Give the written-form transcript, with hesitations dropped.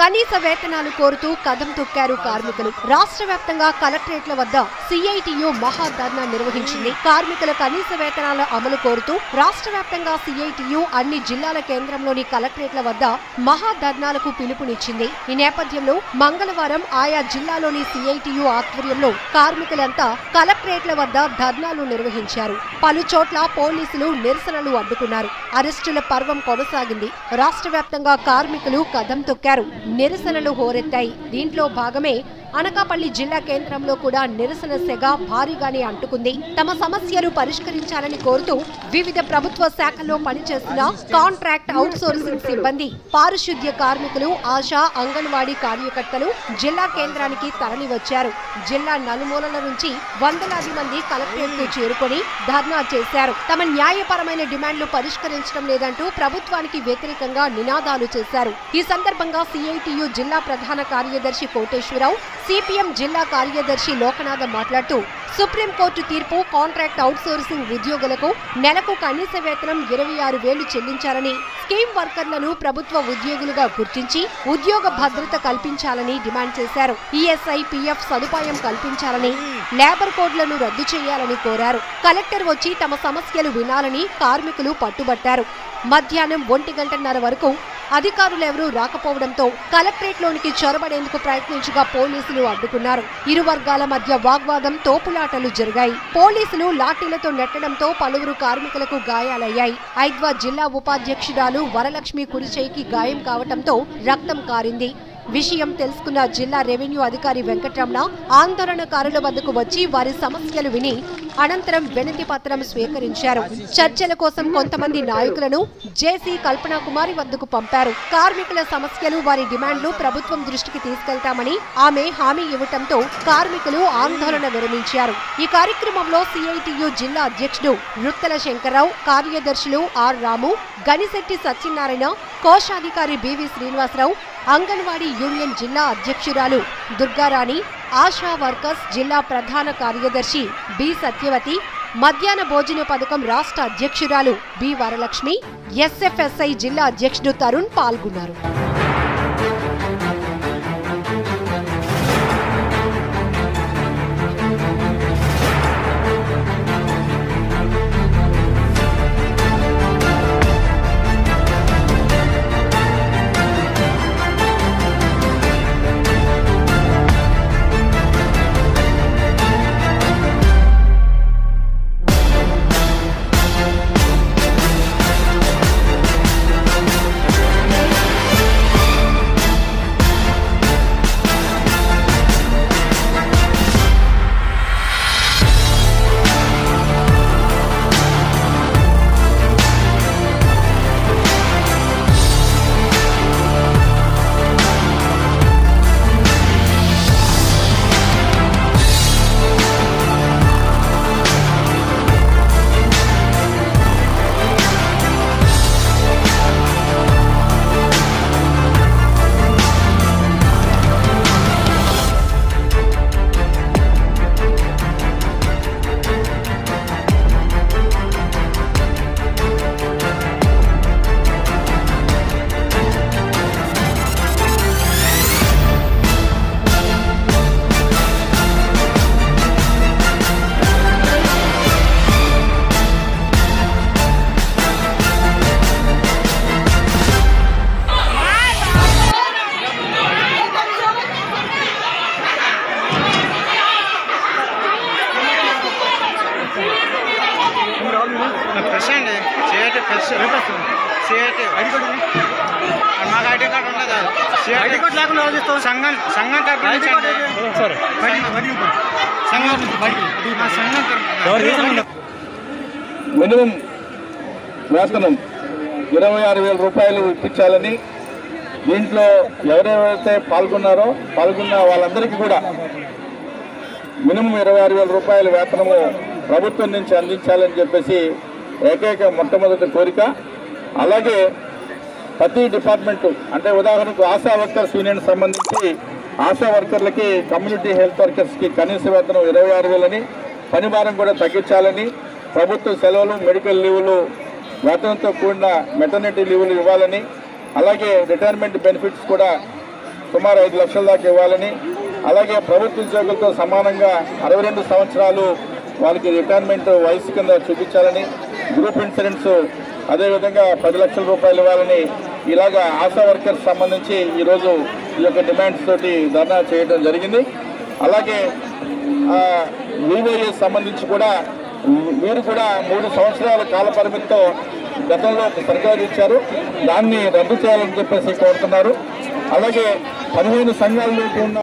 కనీస వేతనాలు కోరుతూ కదం తొక్కారు కార్మికులు. రాష్ట్ర వ్యాప్తంగా కలెక్టరేట్ల వద్ద సిఐటియు మహాధర్నా నిర్వహించింది. కార్మికుల కనీస వేతనాల అమలు కోరుతూ రాష్ట్ర వ్యాప్తంగా సిఐటియు అన్ని జిల్లాల కేంద్రంలోని కలెక్టరేట్ల వద్ద మహాధర్నాలకు పిలుపునిచ్చింది. ఈ నేపథ్యంలో మంగళవారం ఆయా జిల్లాలోని సిఐటియు ఆధ్వర్యంలో కార్మికులంతా కలెక్టరేట్ల వద్ద ధర్నాలు నిర్వహించారు. పలు చోట్ల పోలీసులు నిరసనలు అడ్డుకున్నారు. అరెస్టుల పర్వం కొనసాగింది. రాష్ట్ర వ్యాప్తంగా కార్మికులు కదం తొక్కారు. నిరసనలు హోరెత్తాయి. దీంట్లో భాగమే అనకాపల్లి జిల్లా కేంద్రంలో కూడా నిరసన సెగ భారీగానే అంటుకుంది. తమ సమస్యలు పరిష్కరించాలని కోరుతూ వివిధ ప్రభుత్వ శాఖల్లో పనిచేస్తున్న కాంట్రాక్ట్ అవుట్సోర్సింగ్ సిబ్బంది, పారిశుద్ధ్య కార్మికులు, ఆశా, అంగన్వాడీ కార్యకర్తలు జిల్లా కేంద్రానికి తరలివచ్చారు. జిల్లా నలుమూలల నుంచి వందలాది మంది కలెక్టరేట్ కు చేరుకొని ధర్నా చేశారు. తమ న్యాయపరమైన డిమాండ్లు పరిష్కరించడం లేదంటూ ప్రభుత్వానికి వ్యతిరేకంగా నినాదాలు చేశారు. ఈ సందర్భంగా సిఐటియు జిల్లా ప్రధాన కార్యదర్శి కోటేశ్వరరావు, సిపిఎం జిల్లా కార్యదర్శి లోకనాథ మాట్లాడుతూ సుప్రీంకోర్టు తీర్పు కాంట్రాక్ట్ అవుట్సోర్సింగ్ ఉద్యోగులకు నెలకు కనీస వేతనం 26,000 చెల్లించాలని, స్కీమ్ వర్కర్లను ప్రభుత్వ ఉద్యోగులుగా గుర్తించి ఉద్యోగ భద్రత కల్పించాలని డిమాండ్ చేశారు. ఈఎస్ఐ, పిఎఫ్ సదుపాయం కల్పించాలని, లేబర్ కోడ్లను రద్దు చేయాలని కోరారు. కలెక్టర్ వచ్చి తమ సమస్యలు వినాలని కార్మికులు పట్టుబట్టారు. మధ్యాహ్నం 1:30 వరకు అధికారులెవరూ రాకపోవడంతో కలెక్టరేట్లోనికి చొరబడేందుకు ప్రయత్నించగా పోలీసులు అడ్డుకున్నారు. ఇరు వర్గాల మధ్య వాగ్వాదం, తోపులాటలు జరిగాయి. పోలీసులు లాఠీలతో నెట్టడంతో పలువురు కార్మికులకు గాయాలయ్యాయి. ఐద్వా జిల్లా ఉపాధ్యక్షురాలు వరలక్ష్మి కుడిచేయికి గాయం కావడంతో రక్తం కారింది. విషయం తెలుసుకున్న జిల్లా రెవెన్యూ అధికారి వెంకటరమణ ఆందోళనకారుల వద్దకు వచ్చి వారి సమస్యలు విని అనంతరం వినతి పత్రం స్వీకరించారు. చర్చల కోసం కొంతమంది నాయకులను జేసీ కల్పనా కుమారి వద్దకు పంపారు. కార్మికుల సమస్యలు, వారి డిమాండ్లు ప్రభుత్వం దృష్టికి తీసుకెళ్తామని ఆమె హామీ ఇవ్వటంతో కార్మికులు ఆందోళన విరమించారు. ఈ కార్యక్రమంలో సిఐటియు జిల్లా అధ్యక్షుడు రుత్తల శంకర్రావు, కార్యదర్శులు ఆర్ రాము, గనిశెట్టి సత్యనారాయణ, కోశాధికారి బివి శ్రీనివాసరావు, అంగన్వాడీ యూనియన్ జిల్లా అధ్యక్షురాలు దుర్గారాణి, ఆశా వర్కర్స్ జిల్లా ప్రధాన కార్యదర్శి బి సత్యవతి, మధ్యాహ్న భోజన పథకం రాష్ట్ర అధ్యక్షురాలు బి వరలక్ష్మి, ఎస్ఎఫ్ఎస్ఐ జిల్లా అధ్యక్షుడు తరుణ్ పాల్గొన్నారు. మినిమం వేతనం 26,000 రూపాయలు ఇప్పించాలని, దీంట్లో ఎవరెవరైతే పాల్గొన్న వాళ్ళందరికీ కూడా మినిమం 26,000 రూపాయల వేతనము ప్రభుత్వం నుంచి అందించాలని చెప్పేసి ఏకైక మొట్టమొదటి కోరిక. అలాగే ప్రతి డిపార్ట్మెంటు, అంటే ఉదాహరణకు ఆశా వర్కర్స్ యూనియన్ సంబంధించి ఆశా వర్కర్లకి, కమ్యూనిటీ హెల్త్ వర్కర్స్కి కనీస వేతనం 26,000 పని భారం కూడా తగ్గించాలని, ప్రభుత్వ సెలవులు, మెడికల్ లీవులు, వేతనంతో కూడిన మెటర్నిటీ లీవులు ఇవ్వాలని, అలాగే రిటైర్మెంట్ బెనిఫిట్స్ కూడా సుమారు 5 లక్షల దాకా ఇవ్వాలని, అలాగే ప్రభుత్వ ఉద్యోగులతో సమానంగా 62 సంవత్సరాలు వాళ్ళకి రిటైర్మెంట్ వయసు కింద చూపించాలని, గ్రూప్ ఇన్సూరెన్స్ అదేవిధంగా 10 లక్షల రూపాయలు ఇవ్వాలని, ఇలాగా ఆశా వర్కర్స్ సంబంధించి ఈరోజు ఈ యొక్క డిమాండ్స్ తోటి ధర్నా చేయడం జరిగింది. అలాగే వివోఏ సంబంధించి కూడా వీరు కూడా 3 సంవత్సరాల కాల పరిమితితో గతంలో సర్కారు ఇచ్చారు, దాన్ని రద్దు చేయాలని చెప్పేసి కోరుతున్నారు. అలాగే 15 సంఘాలు ఉన్న